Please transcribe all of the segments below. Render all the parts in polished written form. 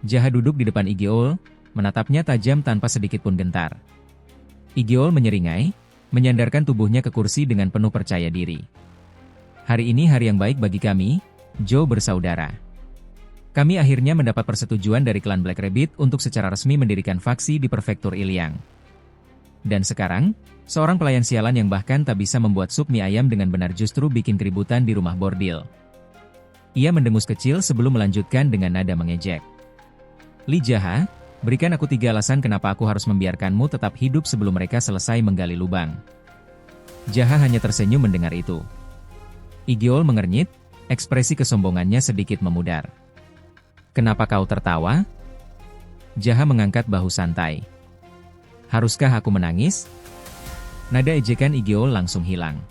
Jaha duduk di depan Igeol, menatapnya tajam tanpa sedikit pun gentar. Igeol menyeringai, menyandarkan tubuhnya ke kursi dengan penuh percaya diri. Hari ini hari yang baik bagi kami, Zhou bersaudara. Kami akhirnya mendapat persetujuan dari klan Black Rabbit untuk secara resmi mendirikan faksi di prefektur Iliang. Dan sekarang, seorang pelayan sialan yang bahkan tak bisa membuat sup mie ayam dengan benar justru bikin keributan di rumah bordil. Ia mendengus kecil sebelum melanjutkan dengan nada mengejek. Li Jaha, berikan aku 3 alasan kenapa aku harus membiarkanmu tetap hidup sebelum mereka selesai menggali lubang. Jaha hanya tersenyum mendengar itu. Igeol mengernyit, ekspresi kesombongannya sedikit memudar. Kenapa kau tertawa? Jaha mengangkat bahu santai. Haruskah aku menangis? Nada ejekan Igeol langsung hilang.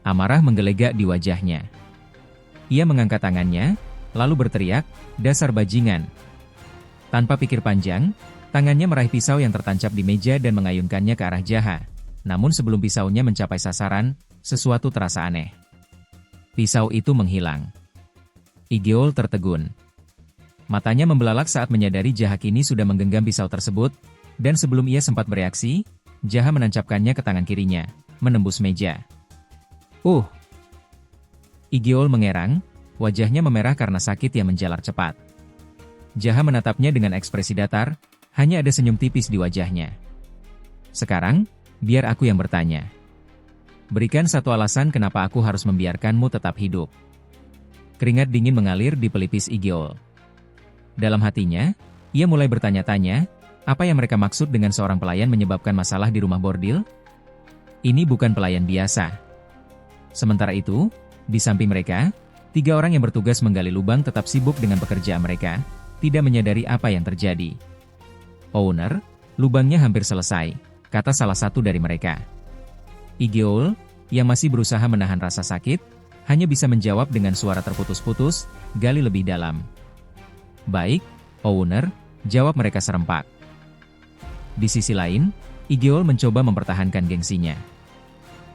Amarah menggelegak di wajahnya. Ia mengangkat tangannya, lalu berteriak, dasar bajingan. Tanpa pikir panjang, tangannya meraih pisau yang tertancap di meja dan mengayunkannya ke arah Jaha. Namun sebelum pisaunya mencapai sasaran, sesuatu terasa aneh. Pisau itu menghilang. Igeol tertegun. Matanya membelalak saat menyadari Jaha kini sudah menggenggam pisau tersebut, dan sebelum ia sempat bereaksi, Jaha menancapkannya ke tangan kirinya, menembus meja. Igeol mengerang, wajahnya memerah karena sakit yang menjalar cepat. Jaha menatapnya dengan ekspresi datar, hanya ada senyum tipis di wajahnya. Sekarang, biar aku yang bertanya. Berikan 1 alasan kenapa aku harus membiarkanmu tetap hidup. Keringat dingin mengalir di pelipis Igeol. Dalam hatinya, ia mulai bertanya-tanya, apa yang mereka maksud dengan seorang pelayan menyebabkan masalah di rumah bordil? Ini bukan pelayan biasa. Sementara itu, di samping mereka, 3 orang yang bertugas menggali lubang tetap sibuk dengan pekerjaan mereka, tidak menyadari apa yang terjadi. Owner, lubangnya hampir selesai, kata salah satu dari mereka. Igeol, yang masih berusaha menahan rasa sakit, hanya bisa menjawab dengan suara terputus-putus, gali lebih dalam. Baik, owner, jawab mereka serempak. Di sisi lain, Igeol mencoba mempertahankan gengsinya.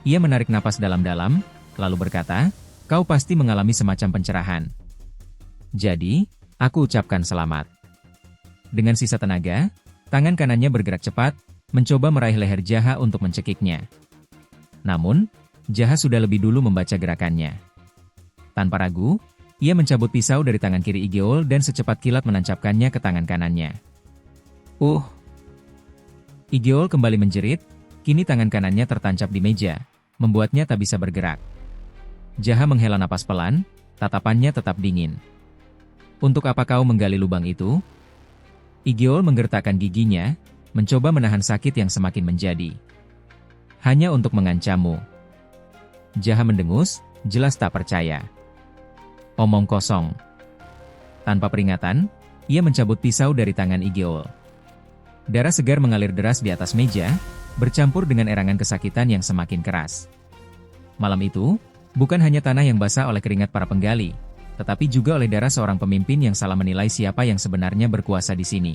Ia menarik napas dalam-dalam, lalu berkata, kau pasti mengalami semacam pencerahan. Jadi, aku ucapkan selamat. Dengan sisa tenaga, tangan kanannya bergerak cepat, mencoba meraih leher Jaha untuk mencekiknya. Namun, Jaha sudah lebih dulu membaca gerakannya. Tanpa ragu, ia mencabut pisau dari tangan kiri Igeol dan secepat kilat menancapkannya ke tangan kanannya. Igeol kembali menjerit, kini tangan kanannya tertancap di meja, membuatnya tak bisa bergerak. Jaha menghela napas pelan, tatapannya tetap dingin. Untuk apa kau menggali lubang itu? Igeol menggertakkan giginya, mencoba menahan sakit yang semakin menjadi. Hanya untuk mengancammu. Jaha mendengus, jelas tak percaya. Omong kosong. Tanpa peringatan, ia mencabut pisau dari tangan Igeol. Darah segar mengalir deras di atas meja, bercampur dengan erangan kesakitan yang semakin keras. Malam itu, bukan hanya tanah yang basah oleh keringat para penggali, tetapi juga oleh darah seorang pemimpin yang salah menilai siapa yang sebenarnya berkuasa di sini.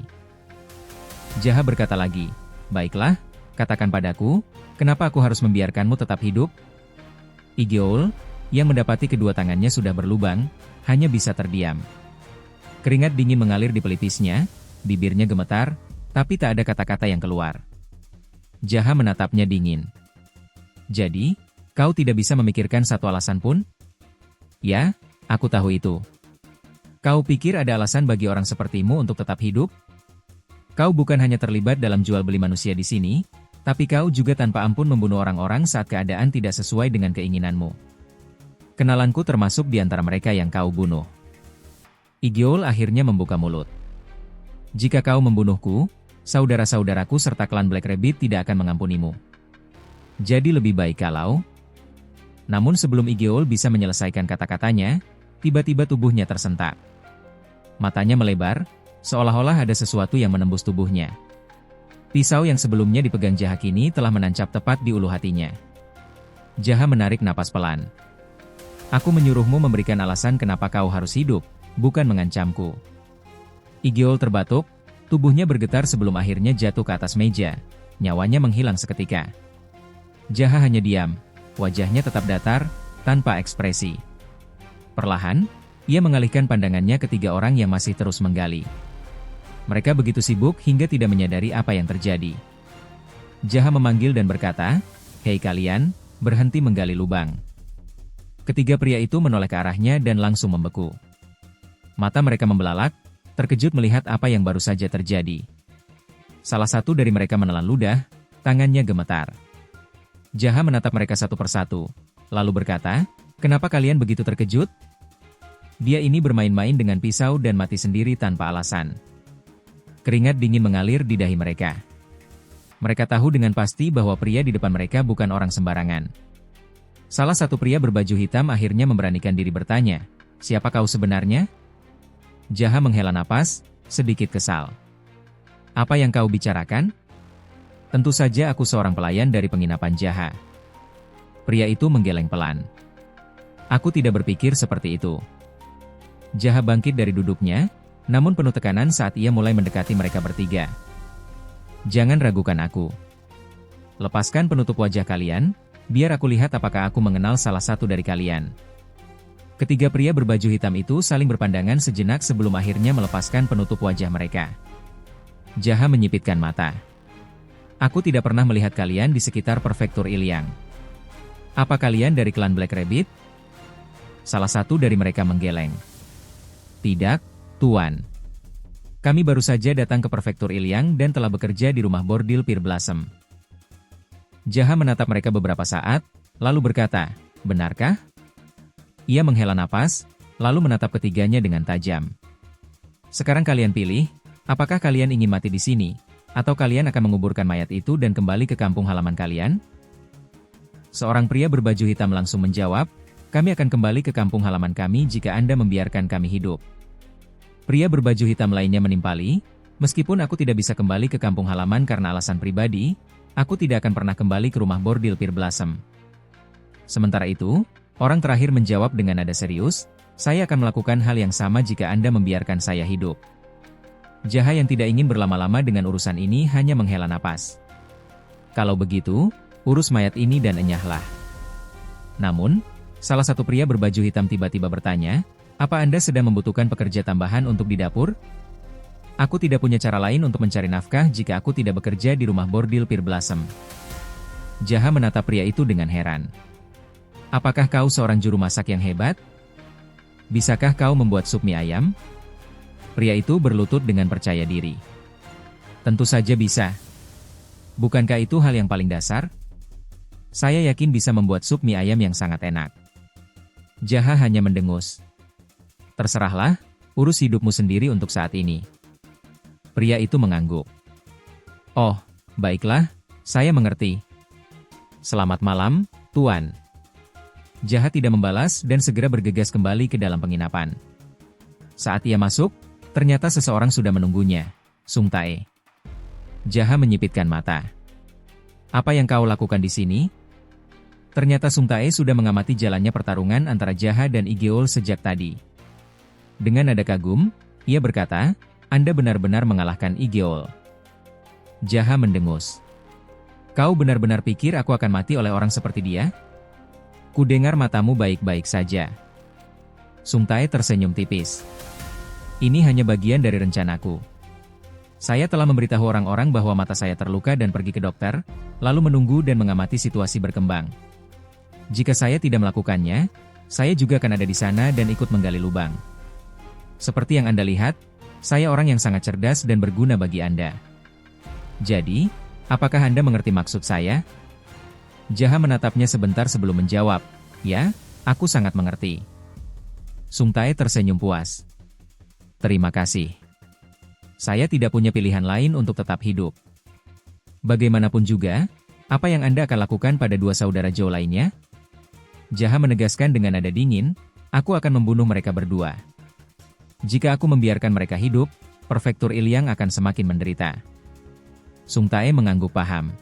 Jaha berkata lagi, baiklah, katakan padaku, kenapa aku harus membiarkanmu tetap hidup? Igeol, yang mendapati kedua tangannya sudah berlubang, hanya bisa terdiam. Keringat dingin mengalir di pelipisnya, bibirnya gemetar, tapi tak ada kata-kata yang keluar. Jaha menatapnya dingin. Jadi, kau tidak bisa memikirkan 1 alasan pun? Ya, aku tahu itu. Kau pikir ada alasan bagi orang sepertimu untuk tetap hidup? Kau bukan hanya terlibat dalam jual beli manusia di sini, tapi kau juga tanpa ampun membunuh orang-orang saat keadaan tidak sesuai dengan keinginanmu. Kenalanku termasuk di antara mereka yang kau bunuh. Igeol akhirnya membuka mulut. Jika kau membunuhku, saudara-saudaraku serta klan Black Rabbit tidak akan mengampunimu. Jadi lebih baik kalau... Namun sebelum Igeol bisa menyelesaikan kata-katanya, tiba-tiba tubuhnya tersentak. Matanya melebar, seolah-olah ada sesuatu yang menembus tubuhnya. Pisau yang sebelumnya dipegang Jaha kini telah menancap tepat di ulu hatinya. Jaha menarik napas pelan. Aku menyuruhmu memberikan alasan kenapa kau harus hidup, bukan mengancamku. Igeol terbatuk, tubuhnya bergetar sebelum akhirnya jatuh ke atas meja, nyawanya menghilang seketika. Jaha hanya diam, wajahnya tetap datar, tanpa ekspresi. Perlahan, ia mengalihkan pandangannya ke 3 orang yang masih terus menggali. Mereka begitu sibuk hingga tidak menyadari apa yang terjadi. Jaha memanggil dan berkata, "Hei kalian, berhenti menggali lubang." Ketiga pria itu menoleh ke arahnya dan langsung membeku. Mata mereka membelalak, terkejut melihat apa yang baru saja terjadi. Salah satu dari mereka menelan ludah, tangannya gemetar. Jaha menatap mereka satu persatu, lalu berkata, "Kenapa kalian begitu terkejut? Dia ini bermain-main dengan pisau dan mati sendiri tanpa alasan." Keringat dingin mengalir di dahi mereka. Mereka tahu dengan pasti bahwa pria di depan mereka bukan orang sembarangan. Salah satu pria berbaju hitam akhirnya memberanikan diri bertanya, "Siapa kau sebenarnya?" Jaha menghela napas, sedikit kesal. "Apa yang kau bicarakan?" "Tentu saja aku seorang pelayan dari penginapan Jaha." Pria itu menggeleng pelan. "Aku tidak berpikir seperti itu." Jaha bangkit dari duduknya, namun penuh tekanan saat ia mulai mendekati mereka bertiga. "Jangan ragukan aku. Lepaskan penutup wajah kalian, biar aku lihat apakah aku mengenal salah satu dari kalian." Ketiga pria berbaju hitam itu saling berpandangan sejenak sebelum akhirnya melepaskan penutup wajah mereka. Jaha menyipitkan mata. "Aku tidak pernah melihat kalian di sekitar prefektur Iliang. Apa kalian dari klan Black Rabbit?" Salah satu dari mereka menggeleng. "Tidak, Tuan. Kami baru saja datang ke prefektur Iliang dan telah bekerja di rumah bordil Pearl Blossom." Jaha menatap mereka beberapa saat, lalu berkata, "Benarkah?" Ia menghela napas, lalu menatap ketiganya dengan tajam. "Sekarang kalian pilih, apakah kalian ingin mati di sini, atau kalian akan menguburkan mayat itu dan kembali ke kampung halaman kalian?" Seorang pria berbaju hitam langsung menjawab, "Kami akan kembali ke kampung halaman kami jika Anda membiarkan kami hidup." Pria berbaju hitam lainnya menimpali, "Meskipun aku tidak bisa kembali ke kampung halaman karena alasan pribadi, aku tidak akan pernah kembali ke rumah bordil Pearl Blossom." Sementara itu, orang terakhir menjawab dengan nada serius, "Saya akan melakukan hal yang sama jika Anda membiarkan saya hidup." Jaha yang tidak ingin berlama-lama dengan urusan ini hanya menghela napas. "Kalau begitu, urus mayat ini dan enyahlah." Namun, salah satu pria berbaju hitam tiba-tiba bertanya, "Apa Anda sedang membutuhkan pekerja tambahan untuk di dapur? Aku tidak punya cara lain untuk mencari nafkah jika aku tidak bekerja di rumah bordil Pearl Blossom." Jaha menatap pria itu dengan heran. "Apakah kau seorang juru masak yang hebat? Bisakah kau membuat sup mie ayam?" Pria itu berlutut dengan percaya diri. "Tentu saja bisa. Bukankah itu hal yang paling dasar? Saya yakin bisa membuat sup mie ayam yang sangat enak." Jaha hanya mendengus. "Terserahlah, urus hidupmu sendiri untuk saat ini." Pria itu mengangguk. "Oh, baiklah, saya mengerti. Selamat malam, Tuan." Jaha tidak membalas dan segera bergegas kembali ke dalam penginapan. Saat ia masuk, ternyata seseorang sudah menunggunya, Sung Tae. Jaha menyipitkan mata. "Apa yang kau lakukan di sini?" Ternyata Sung Tae sudah mengamati jalannya pertarungan antara Jaha dan Igeol sejak tadi. Dengan nada kagum, ia berkata, "Anda benar-benar mengalahkan Igeol." Jaha mendengus. "Kau benar-benar pikir aku akan mati oleh orang seperti dia? Kudengar matamu baik-baik saja." Sung Tae tersenyum tipis. "Ini hanya bagian dari rencanaku. Saya telah memberitahu orang-orang bahwa mata saya terluka dan pergi ke dokter, lalu menunggu dan mengamati situasi berkembang. Jika saya tidak melakukannya, saya juga akan ada di sana dan ikut menggali lubang. Seperti yang Anda lihat, saya orang yang sangat cerdas dan berguna bagi Anda. Jadi, apakah Anda mengerti maksud saya?" Jaha menatapnya sebentar sebelum menjawab, "Ya, aku sangat mengerti." Sung Tae tersenyum puas. "Terima kasih. Saya tidak punya pilihan lain untuk tetap hidup. Bagaimanapun juga, apa yang Anda akan lakukan pada dua saudara Zhou lainnya?" Jaha menegaskan dengan nada dingin, "Aku akan membunuh mereka berdua. Jika aku membiarkan mereka hidup, prefektur Iliang akan semakin menderita." Sung Tae mengangguk paham.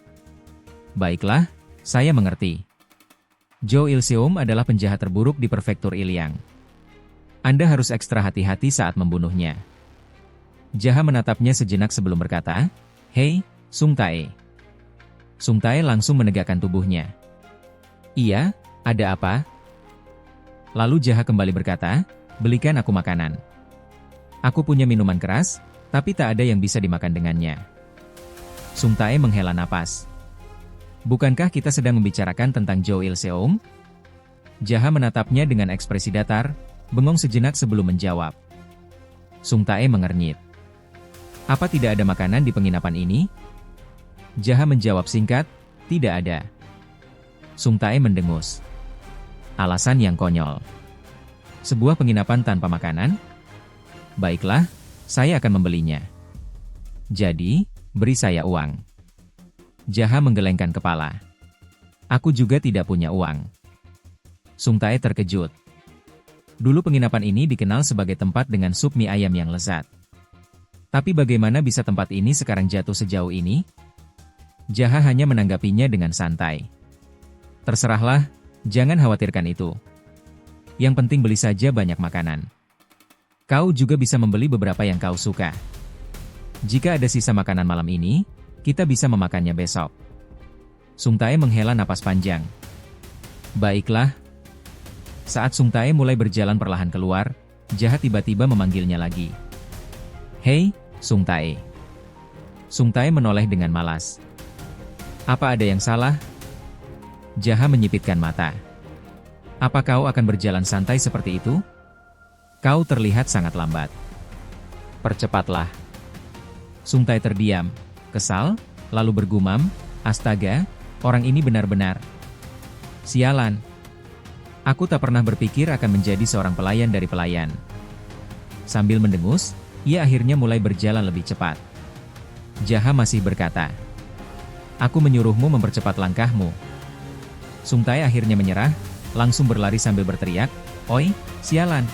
"Baiklah, saya mengerti. Zhou Ilseum adalah penjahat terburuk di prefektur Iliang. Anda harus ekstra hati-hati saat membunuhnya." Jaha menatapnya sejenak sebelum berkata, "Hei, Sung Tae." Sung Tae langsung menegakkan tubuhnya. "Iya, ada apa?" Lalu Jaha kembali berkata, "Belikan aku makanan. Aku punya minuman keras, Tapi tak ada yang bisa dimakan dengannya. Sung Tae menghela napas. Bukankah kita sedang membicarakan tentang Zhou Ilseong? Jaha menatapnya dengan ekspresi datar, bengong sejenak sebelum menjawab. Sung Tae mengernyit. Apa tidak ada makanan di penginapan ini? Jaha menjawab singkat, tidak ada. Sung Tae mendengus. Alasan yang konyol. Sebuah penginapan tanpa makanan? Baiklah, saya akan membelinya. Jadi, beri saya uang. Jaha menggelengkan kepala. Aku juga tidak punya uang. Sung Tae terkejut. Dulu penginapan ini dikenal sebagai tempat dengan sup mie ayam yang lezat. Tapi bagaimana bisa tempat ini sekarang jatuh sejauh ini? Jaha hanya menanggapinya dengan santai. Terserahlah, jangan khawatirkan itu. Yang penting beli saja banyak makanan. Kau juga bisa membeli beberapa yang kau suka. Jika ada sisa makanan malam ini, kita bisa memakannya besok. Sung Tae menghela napas panjang. Baiklah. Saat Sung Tae mulai berjalan perlahan keluar, Jaha tiba-tiba memanggilnya lagi. Hei, Sung Tae. Sung Tae menoleh dengan malas. Apa ada yang salah? Jaha menyipitkan mata. Apa kau akan berjalan santai seperti itu? Kau terlihat sangat lambat. Percepatlah. Sung Tae terdiam, kesal, lalu bergumam, astaga, orang ini benar-benar. Sialan. Aku tak pernah berpikir akan menjadi seorang pelayan dari pelayan. Sambil mendengus, ia akhirnya mulai berjalan lebih cepat. Jaha masih berkata, aku menyuruhmu mempercepat langkahmu. Sung Tae akhirnya menyerah, langsung berlari sambil berteriak, oi, sialan.